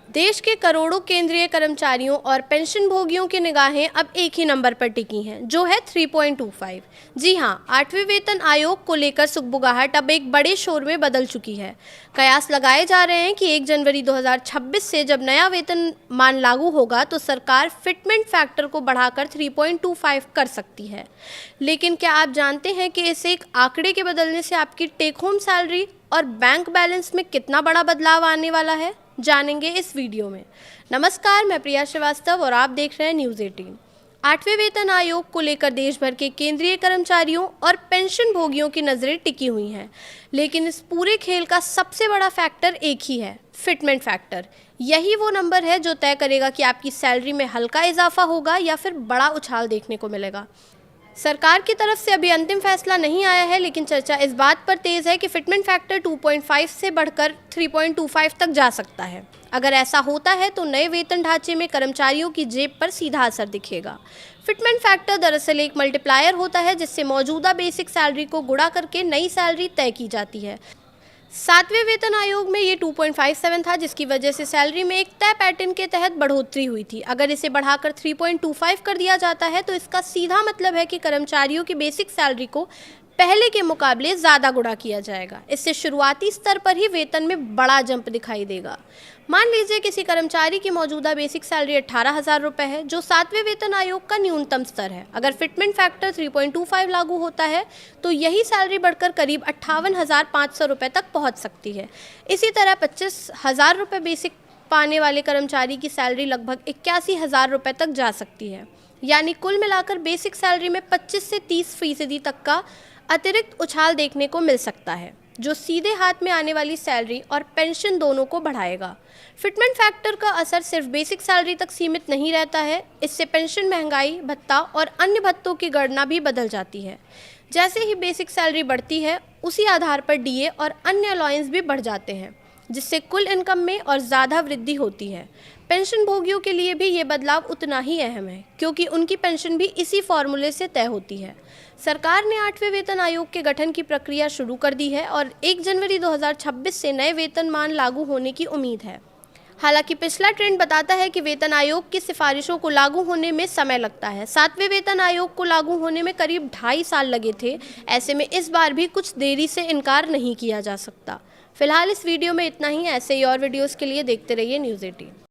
देश के करोड़ों केंद्रीय कर्मचारियों और पेंशन भोगियों की निगाहें अब एक ही नंबर पर टिकी हैं, जो है 3.25। जी हां, 8वें वेतन आयोग को लेकर सुगबुगाहट अब एक बड़े शोर में बदल चुकी है। कयास लगाए जा रहे हैं कि 1 जनवरी 2026 से जब नया वेतन मान लागू होगा तो सरकार फिटमेंट फैक्टर को बढ़ाकर 3.25 कर सकती है। लेकिन क्या आप जानते हैं कि इस एक आंकड़े के बदलने से आपकी टेक होम सैलरी और बैंक बैलेंस में कितना बड़ा बदलाव आने वाला है? जानेंगे इस वीडियो में। नमस्कार, मैं प्रिया श्रीवास्तव और आप देख रहे हैं न्यूज़ 18। 8वें वेतन आयोग को लेकर देश भर के केंद्रीय कर्मचारियों और पेंशन भोगियों की नज़रें टिकी हुई हैं, लेकिन इस पूरे खेल का सबसे बड़ा फैक्टर एक ही है, फिटमेंट फैक्टर। यही वो नंबर है जो तय करेगा कि आपकी सैलरी में हल्का इजाफा होगा या फिर बड़ा उछाल देखने को मिलेगा। सरकार की तरफ से अभी अंतिम फैसला नहीं आया है, लेकिन चर्चा इस बात पर तेज है कि फिटमेंट फैक्टर 2.5 से बढ़कर 3.25 तक जा सकता है। अगर ऐसा होता है तो नए वेतन ढांचे में कर्मचारियों की जेब पर सीधा असर दिखेगा। फिटमेंट फैक्टर दरअसल एक मल्टीप्लायर होता है जिससे मौजूदा बेसिक सैलरी को गुणा करके नई सैलरी तय की जाती है। 7वें वेतन आयोग में ये 2.57 था, जिसकी वजह से सैलरी में एक तय पैटर्न के तहत बढ़ोतरी हुई थी। अगर इसे बढ़ाकर 3.25 कर दिया जाता है तो इसका सीधा मतलब है कि कर्मचारियों की बेसिक सैलरी को पहले के मुकाबले ज़्यादा गुणा किया जाएगा। इससे शुरुआती स्तर पर ही वेतन में बड़ा जंप दिखाई देगा। मान लीजिए किसी कर्मचारी की मौजूदा बेसिक सैलरी 18,000 रुपये है, जो 7वें वेतन आयोग का न्यूनतम स्तर है। अगर फिटमेंट फैक्टर 3.25 लागू होता है तो यही सैलरी बढ़कर करीब 58,500 रुपये तक पहुंच सकती है। इसी तरह 25,000 रुपये बेसिक पाने वाले कर्मचारी की सैलरी लगभग 81,000 रुपये तक जा सकती है। यानी कुल मिलाकर बेसिक सैलरी में 25 से 30% तक का अतिरिक्त उछाल देखने को मिल सकता है, जो सीधे हाथ में आने वाली सैलरी और पेंशन दोनों को बढ़ाएगा। फिटमेंट फैक्टर का असर सिर्फ बेसिक सैलरी तक सीमित नहीं रहता है, इससे पेंशन, महंगाई भत्ता और अन्य भत्तों की गणना भी बदल जाती है। जैसे ही बेसिक सैलरी बढ़ती है, उसी आधार पर डीए और अन्य अलाउंस भी बढ़ जाते हैं, जिससे कुल इनकम में और ज़्यादा वृद्धि होती है। पेंशन भोगियों के लिए भी ये बदलाव उतना ही अहम है, क्योंकि उनकी पेंशन भी इसी फॉर्मूले से तय होती है। सरकार ने 8वें वेतन आयोग के गठन की प्रक्रिया शुरू कर दी है और 1 जनवरी 2026 से नए वेतनमान लागू होने की उम्मीद है। हालांकि पिछला ट्रेंड बताता है कि वेतन आयोग की सिफारिशों को लागू होने में समय लगता है। 7वें वेतन आयोग को लागू होने में करीब 2.5 साल लगे थे। ऐसे में इस बार भी कुछ देरी से इनकार नहीं किया जा सकता। फिलहाल इस वीडियो में इतना ही। ऐसे ही और वीडियोस के लिए देखते रहिए न्यूज़ 18।